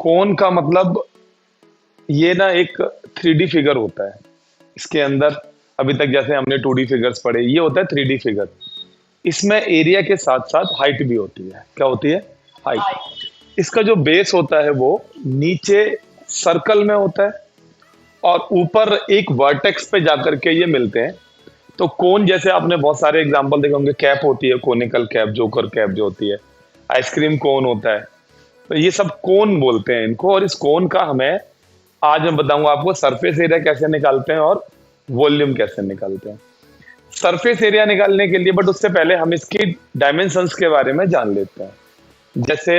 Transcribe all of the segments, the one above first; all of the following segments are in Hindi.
कोन का मतलब ये ना एक 3D फिगर होता है। इसके अंदर अभी तक जैसे हमने 2D फिगर्स पढ़े, ये होता है 3D फिगर। इसमें एरिया के साथ साथ हाइट भी होती है। क्या होती है? हाइट। इसका जो बेस होता है वो नीचे सर्कल में होता है और ऊपर एक वर्टेक्स पे जाकर के ये मिलते हैं। तो कोन, जैसे आपने बहुत सारे एग्जांपल देखे होंगे, कैप होती है, कोनिकल कैप, जोकर कैप जो होती है, आइसक्रीम कोन होता है। तो ये सब कोन बोलते हैं इनको। और इस कोन का हमें आज मैं बताऊंगा आपको सरफेस एरिया कैसे निकालते हैं और वॉल्यूम कैसे निकालते हैं। सरफेस एरिया निकालने के लिए, बट उससे पहले हम इसकी डायमेंशंस के बारे में जान लेते हैं। जैसे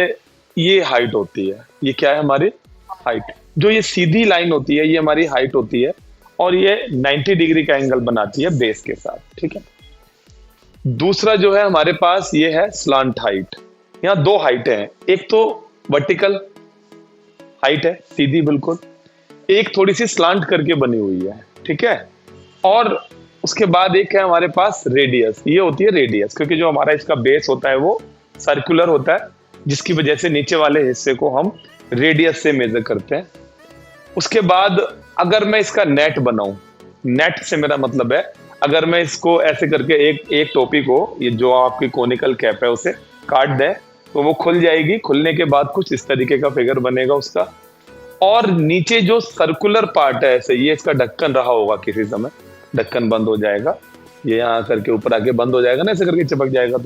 ये हाइट होती है, ये क्या है? हमारी हाइट। जो ये सीधी लाइन होती है ये हमारी हाइट होती है और ये 90 डिग्री का एंगल बनाती है बेस के साथ। ठीक है। दूसरा जो है हमारे पास ये है स्लांट हाइट। यहाँ दो हाइट हैं, एक तो वर्टिकल हाइट है, सीधी बिल्कुल, एक थोड़ी सी स्लांट करके बनी हुई है। ठीक है। और उसके बाद एक है हमारे पास रेडियस। ये होती है रेडियस, क्योंकि जो हमारा इसका बेस होता है वो सर्कुलर होता है, जिसकी वजह से नीचे वाले हिस्से को हम रेडियस से मेजर करते हैं। उसके बाद अगर मैं इसका नेट बनाऊं, नेट से मेरा मतलब है अगर मैं इसको ऐसे करके एक टोपी को, ये जो आपकी कोनिकल कैप है, उसे काट दें तो वो खुल जाएगी। खुलने के बाद कुछ इस तरीके का फिगर बनेगा उसका। और नीचे जो सर्कुलर पार्ट है, ऐसे ये इसका ढक्कन रहा होगा किसी समय, ढक्कन बंद हो जाएगा, ये यहाँ करके ऊपर आके बंद हो जाएगा ना, ऐसे करके चिपक जाएगा।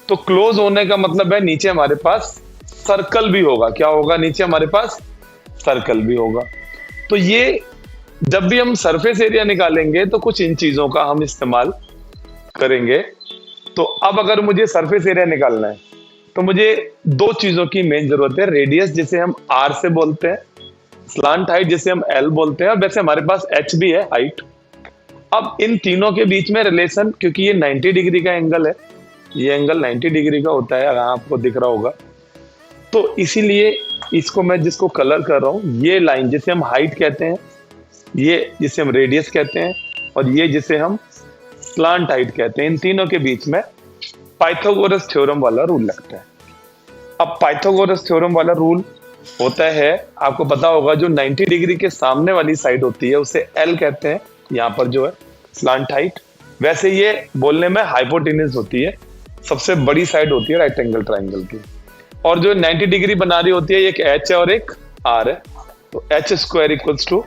तो क्लोज होने का मतलब है नीचे हमारे पास सर्कल भी होगा। क्या होगा? नीचे हमारे पास सर्कल भी होगा। तो ये जब भी हम सरफेस एरिया निकालेंगे तो कुछ इन चीजों का हम इस्तेमाल करेंगे। तो अब अगर मुझे सरफेस एरिया निकालना है तो मुझे दो चीजों की मेन जरूरत है। रेडियस, जिसे हम आर से बोलते हैं, स्लांट हाइट जिसे हम एल बोलते हैं, और वैसे हमारे पास एच भी है, हाइट। अब इन तीनों के बीच में रिलेशन, क्योंकि ये 90 डिग्री का एंगल है, ये एंगल 90 डिग्री का होता है, अगर आपको दिख रहा होगा, तो इसीलिए इसको मैं जिसको कलर कर रहा हूं, ये लाइन जिसे हम हाइट कहते हैं, ये जिसे हम रेडियस कहते हैं, और ये जिसे हम स्लांट हाइट कहते हैं, इन तीनों के बीच में पाइथागोरस थ्योरम वाला रूल लगता है। अब पाइथागोरस थ्योरम वाला रूल होता है, आपको पता होगा, जो 90 डिग्री के सामने वाली साइड होती है उसे एल कहते हैं, यहाँ पर जो है स्लांट हाइट। वैसे ये बोलने में हाइपोटेन्यूज होती है, सबसे बड़ी साइड होती है राइट एंगल ट्राइंगल की। और जो 90 डिग्री बना रही होती है, एक एच है और एक आर है, तो H square equals to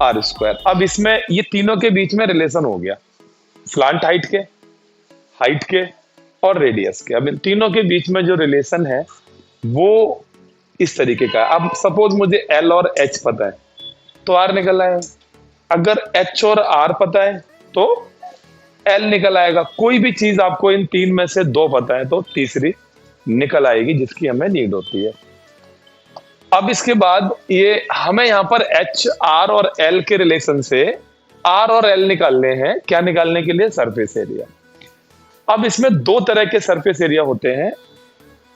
R square. अब इसमें ये तीनों के बीच में रिलेशन हो गया, स्लांट हाइट के और रेडियस के। अब इन तीनों के बीच में जो रिलेशन है वो इस तरीके का है। अब सपोज मुझे एल और एच पता है तो आर निकल आएगा, अगर एच और आर पता है तो एल निकल आएगा। कोई भी चीज आपको इन तीन में से दो पता है तो तीसरी निकल आएगी, जिसकी हमें नीड होती है। अब इसके बाद ये हमें यहाँ पर एच, आर और एल के रिलेशन से आर और एल निकालने हैं। क्या निकालने के लिए? Surface area. अब इसमें दो तरह के सरफेस एरिया होते हैं।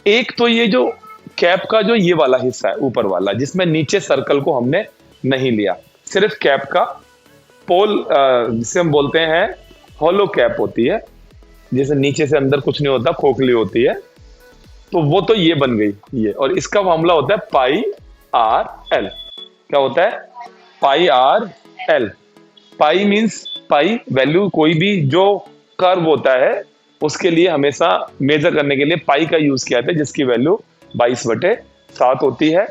एक तो ये जो कैप का जो ये वाला हिस्सा है, ऊपर वाला, जिसमें नीचे सर्कल को हमने नहीं लिया, सिर्फ कैप का पोल, जिसे हम बोलते हैं हॉलो कैप होती है, जिसे नीचे से अंदर कुछ नहीं होता, खोखली होती है, तो वो तो ये बन गई ये। और इसका मामला होता है पाई आर एल। क्या होता है? Pi R L. Pi means pi value, कोई भी जो कर्व होता है उसके लिए हमेशा मेजर करने के लिए पाई का यूज किया जाता है, जिसकी वैल्यू 22/7 होती है।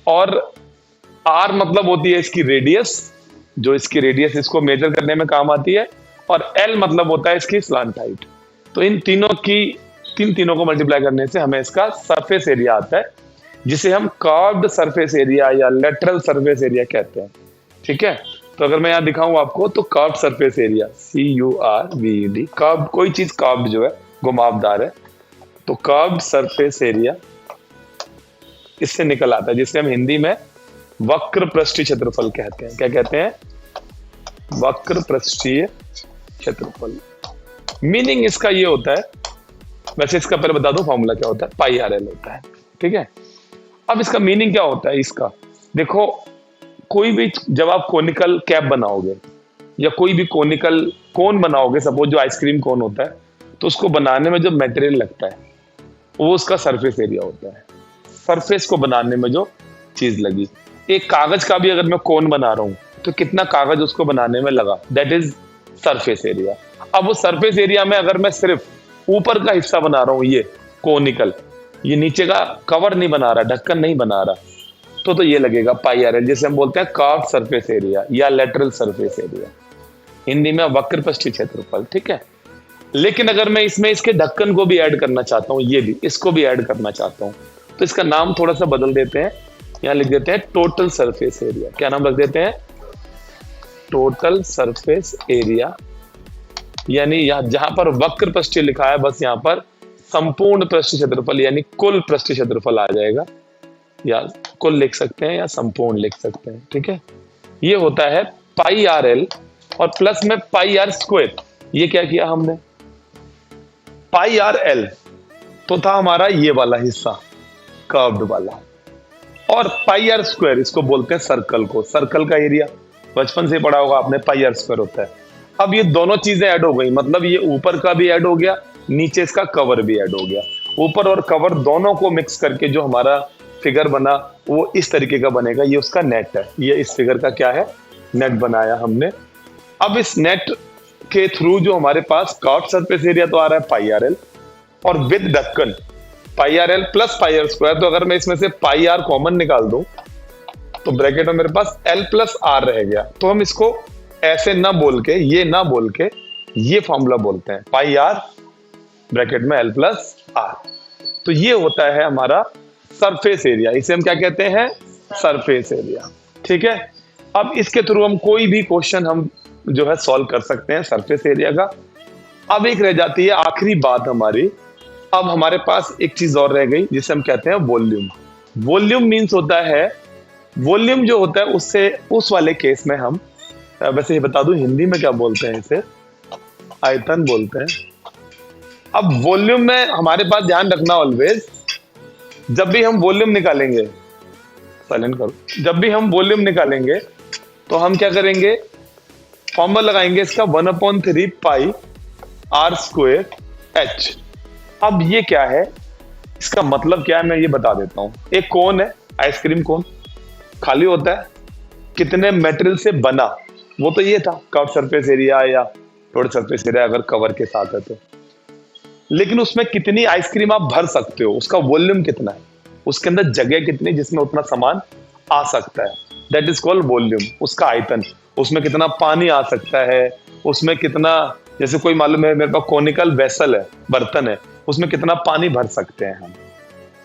और आर मतलब होती है इसकी रेडियस, जो इसकी रेडियस इसको मेजर करने में काम आती है। और एल मतलब होता है इसकी स्लांट हाइट। तो इन तीनों को मल्टीप्लाई करने से हमें इसका सरफेस एरिया आता है, जिसे हम कर्व्ड सरफेस एरिया या लेटरल सरफेस एरिया कहते हैं। ठीक है। तो अगर मैं यहाँ दिखाऊं आपको, तो curved surface area, CURVED, curved, कोई चीज कर्व्ड जो है घुमावदार है, तो कर्व्ड सरफेस एरिया इससे निकल आता है, जिसे हम हिंदी में वक्र पृष्ठीय क्षेत्रफल कहते हैं। क्या कहते हैं? वक्र पृष्ठीय क्षेत्रफल। मीनिंग इसका ये होता है, वैसे इसका पहले बता दो फॉर्मूला क्या होता है, पाई आर एल होता है। ठीक है। अब इसका मीनिंग क्या होता है इसका? देखो, कोई भी जब आप कोनिकल कैप बनाओगे या कोई भी कोनिकल कोन बनाओगे, सपोज जो आइसक्रीम कोन होता है, तो उसको बनाने में जो मटेरियल लगता है वो उसका सरफेस एरिया होता है। सरफेस को बनाने में जो चीज लगी। एक कागज का भी अगर मैं कोन बना रहा हूं तो कितना कागज उसको बनाने में लगा, दैट इज सरफेस एरिया। अब उस सरफेस एरिया में अगर मैं सिर्फ ऊपर का हिस्सा बना रहा हूं, ये कोनिकल, ये नीचे का कवर नहीं बना रहा, ढक्कन नहीं बना रहा, तो ये लगेगा पाई आर एल, जिसे हम बोलते हैं कर्व्ड सरफेस एरिया या लेटरल सरफेस एरिया, हिंदी में वक्र पृष्ठीय क्षेत्रफल। ठीक है, लेकिन अगर मैं इसमें इसके ढक्कन को भी ऐड करना चाहता हूं, ये भी इसको भी ऐड करना चाहता हूं, तो इसका नाम थोड़ा सा बदल देते हैं, यहां लिख देते हैं टोटल सरफेस एरिया। क्या नाम रख देते हैं? Total surface area. यानी यहां जहां पर वक्र पृष्ठीय लिखा है, बस यहां पर संपूर्ण पृष्ठीय क्षेत्रफल यानी कुल पृष्ठीय क्षेत्रफल आ जाएगा, या कुल लिख सकते हैं या संपूर्ण लिख सकते हैं। ठीक है, ये होता है पाई आर एल और प्लस में पाई आर स्क्वायर। ये क्या किया हमने? पाई आर एल तो था हमारा ये वाला हिस्सा कर्व्ड वाला, और पाई आर स्क्वायर इसको बोलते हैं सर्कल को, सर्कल का एरिया बचपन से पढ़ा होगा आपने, पाई आर स्क्वायर होता है। अब ये दोनों चीजें ऐड हो गई, मतलब ये ऊपर का भी ऐड हो गया, नीचे इसका कवर भी ऐड हो गया। ऊपर और कवर दोनों को मिक्स करके जो हमारा फिगर बना वो इस तरीके का बनेगा, ये उसका नेट है। ये इस फिगर का क्या है? नेट बनाया हमने। अब इस नेट के थ्रू जो हमारे पास कर्व्ड सरफेस एरिया तो आ रहा है पाई आर एल, और विद ढक्कन pi R L plus pi R square. तो अगर मैं इसमें से पाई आर कॉमन निकाल दूं तो ब्रैकेट में मेरे पास एल प्लस आर रह गया। तो हम इसको ऐसे ना बोल के, ये ना बोल के, ये फॉर्मूला बोलते हैं पाई आर ब्रैकेट में एल प्लस आर। तो ये होता है हमारा सरफेस एरिया, इसे हम क्या कहते हैं? Surface area. ठीक है, अब इसके थ्रू हम कोई भी क्वेश्चन हम जो है सॉल्व कर सकते हैं सरफेस एरिया का। अब एक रह जाती है आखिरी बात हमारी, अब हमारे पास एक चीज और रह गई जिसे हम कहते हैं वॉल्यूम। वॉल्यूम मीन्स होता है, वॉल्यूम जो होता है उससे उस वाले केस में हम, वैसे ये बता दूं हिंदी में क्या बोलते हैं, इसे आयतन बोलते हैं। अब वॉल्यूम में हमारे पास ध्यान रखना ऑलवेज, जब भी हम वॉल्यूम निकालेंगे, साइलेंट करो, जब भी हम वॉल्यूम निकालेंगे तो हम क्या करेंगे? फॉर्मूला लगाएंगे इसका 1/3 पाई आर स्क्वायर एच। अब ये क्या है, इसका मतलब क्या है मैं ये बता देता हूं। एक कोन है, आइसक्रीम कोन, खाली होता है, कितने मटेरियल से बना, वो तो ये था कर्व सरफेस एरिया या टोटल सरफेस एरिया अगर कवर के साथ है तो। लेकिन उसमें कितनी आइसक्रीम आप भर सकते हो, उसका वॉल्यूम कितना है, उसके अंदर जगह कितनी जिसमें उतना सामान आ सकता है, दैट इज कॉल्ड वॉल्यूम। उसका आयतन, उसमें कितना पानी आ सकता है, उसमें कितना, जैसे कोई मालूम है मेरे पास कोनिकल वेसल है, बर्तन है, उसमें कितना पानी भर सकते हैं हम।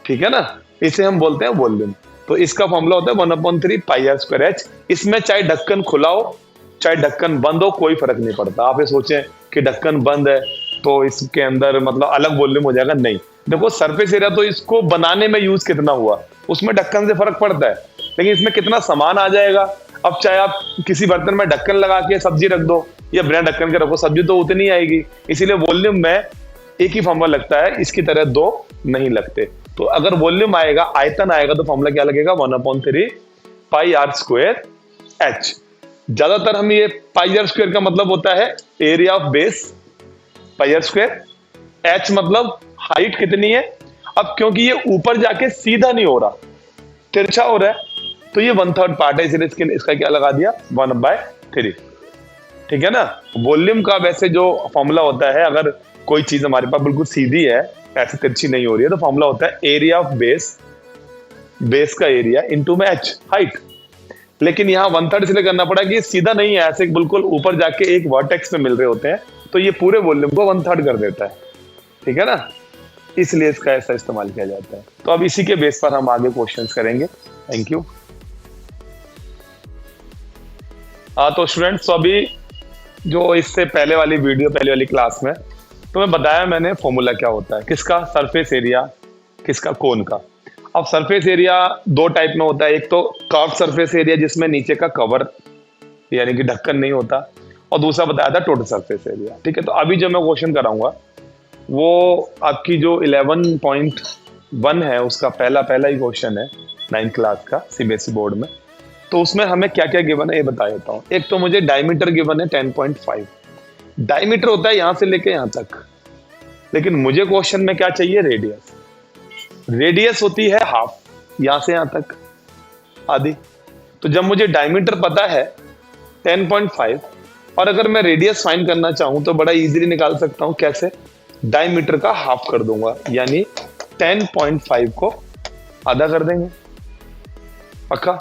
ठीक है ना, इसे हम बोलते हैं वॉल्यूम। तो इसका फॉर्मूला होता है 1/3 पाई आर स्क्वायर एच। इसमें चाहे ढक्कन खुला हो चाहे ढक्कन बंद हो, कोई फर्क नहीं पड़ता। आप ये सोचें कि ढक्कन बंद है तो इसके अंदर मतलब अलग वॉल्यूम हो जाएगा, नहीं। देखो सरफेस एरिया तो इसको बनाने में यूज कितना हुआ, उसमें ढक्कन से फर्क पड़ता है, लेकिन इसमें कितना सामान आ जाएगा। अब चाहे आप किसी बर्तन में ढक्कन लगा के सब्जी रख दो या बिना ढक्कन के रखो, सब्जी तो उतनी आएगी। इसीलिए वॉल्यूम में एक ही फॉर्मूला लगता है, इसकी तरह दो नहीं लगते। तो अगर वॉल्यूम आएगा, आयतन आएगा, तो फॉर्मूला क्या लगेगा? 1/3 पाई आर स्क्वायर एच। ज्यादातर हम ये पाई आर स्क्वायर का मतलब होता है area of base, pi R square, H मतलब हाइट कितनी है। अब क्योंकि ये ऊपर जाके सीधा नहीं हो रहा, तिरछा हो रहा है, तो ये 1/3 पार्ट है, इसलिए इसका क्या लगा दिया? 1/3। ठीक है ना। वॉल्यूम का वैसे जो फॉर्मूला होता है, अगर कोई चीज हमारे पास बिल्कुल सीधी है, ऐसे तिरछी नहीं हो रही है, तो फॉर्मूला होता है एरिया ऑफ बेस, बेस का एरिया इंटू में एच, हाइट। लेकिन यहाँ 1/3 इसलिए करना पड़ा कि ये सीधा नहीं है, ऐसे बिल्कुल ऊपर जाके एक वर्टेक्स में मिल रहे होते हैं, तो ये पूरे वॉल्यूम को 1/3 कर देता है। ठीक है ना, इसलिए इसका ऐसा इस्तेमाल किया जाता है। तो अब इसी के बेस पर हम आगे क्वेश्चंस करेंगे। Thank you. हाँ तो स्टूडेंट्स, तो अभी जो इससे पहले वाली वीडियो, पहले वाली क्लास में तो मैं बताया मैंने फॉर्मूला क्या होता है, किसका? सरफेस एरिया, किसका? कोन का। अब सरफेस एरिया दो टाइप में होता है, एक तो कर्व सरफेस एरिया जिसमें नीचे का कवर यानी कि ढक्कन नहीं होता, और दूसरा बताया था टोटल सरफेस एरिया। ठीक है, तो अभी जो मैं क्वेश्चन कराऊंगा वो आपकी जो 11.1 है उसका पहला ही क्वेश्चन है 9th क्लास का सीबीएसई बोर्ड में। तो उसमें हमें क्या क्या गिवन है ये बता देता हूँ। एक तो मुझे डायमीटर गिवन है 10.5, डायमीटर होता है यहां से लेके यहां तक, लेकिन मुझे क्वेश्चन में क्या चाहिए? रेडियस। रेडियस होती है हाफ, यहां से यहां तक आधी। तो जब मुझे डायमीटर पता है 10.5 और अगर मैं रेडियस फाइंड करना चाहूं तो बड़ा इजीली निकाल सकता हूं। कैसे? डायमीटर का हाफ कर दूंगा, यानी 10.5 को आधा कर देंगे। पक्का?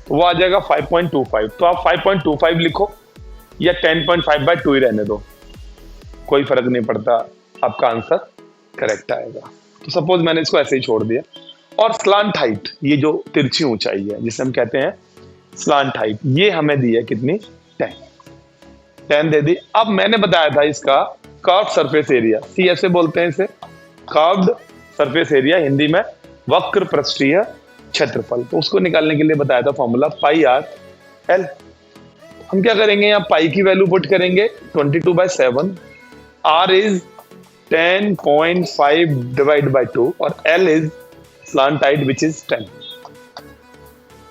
तो वो आ जाएगा 5.25। तो आप 5.25 लिखो या 10.5/2 ही रहने दो, कोई फर्क नहीं पड़ता, आपका आंसर करेक्ट आएगा। तो सपोज मैंने इसको ऐसे ही छोड़ दिया। और स्लांट हाइट, ये जो तिरछी ऊंचाई है जिसे हम कहते हैं स्लांट हाइट, ये हमें दी है कितनी? 10 दे दी। अब मैंने बताया था इसका कर्व्ड सरफेस एरिया, सी ऐसे बोलते हैं इसे, कर्व्ड सरफेस एरिया, हिंदी में वक्र पृष्ठीय क्षेत्रफल। तो उसको निकालने के लिए बताया था फॉर्मूला πr/l। हम क्या करेंगे, यहाँ पाई की वैल्यू पुट करेंगे 22/7, r इज 10.5/2 और l is slant height which is 10।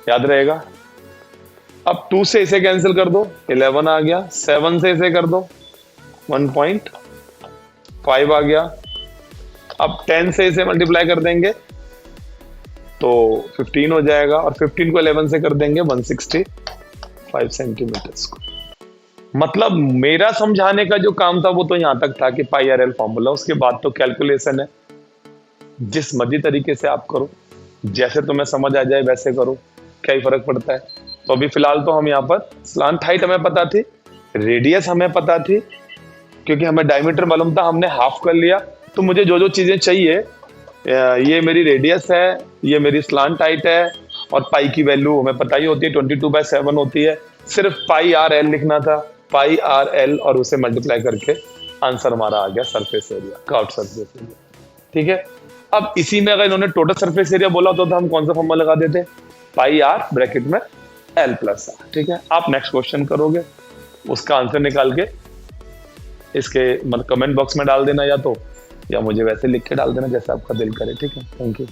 याद रहेगा। अब 2 से इसे कैंसिल कर दो, 11 आ गया। 7 से इसे कर दो, 1.5 आ गया। अब 10 से इसे मल्टीप्लाई कर देंगे तो 15 हो जाएगा, और 15 को 11 से कर देंगे 165 सेंटीमीटर। मतलब मेरा समझाने का जो काम था वो तो यहां तक था कि πr/l फॉर्मूला, उसके बाद तो कैलकुलेशन है। जिस मर्जी तरीके से आप करो, जैसे तुम्हें समझ आ जाए वैसे करो, क्या ही फर्क पड़ता है। तो अभी फिलहाल तो हम यहाँ पर स्लांट हाइट हमें पता थी, रेडियस हमें पता थी, क्योंकि हमें डायमीटर मालूम था, हमने हाफ कर लिया। तो मुझे जो जो चीजें चाहिए, ये मेरी रेडियस है, ये मेरी स्लांट हाइट है, और पाई की वैल्यू हमें पता ही होती है 22/7 होती है। सिर्फ πr/l लिखना था, πr/l, और उसे मल्टीप्लाई करके आंसर हमारा आ गया surface area, curved surface area. ठीक है। अब इसी में अगर इन्होंने टोटल सरफेस एरिया बोला होता तो हम कौन सा फॉर्मूला लगा देते? πr ब्रैकेट में l+r। ठीक है। आप नेक्स्ट क्वेश्चन करोगे, उसका आंसर निकाल के इसके मतलब कमेंट बॉक्स में डाल देना, या मुझे वैसे लिख के डाल देना, जैसे आपका दिल करे। ठीक है। Thank you.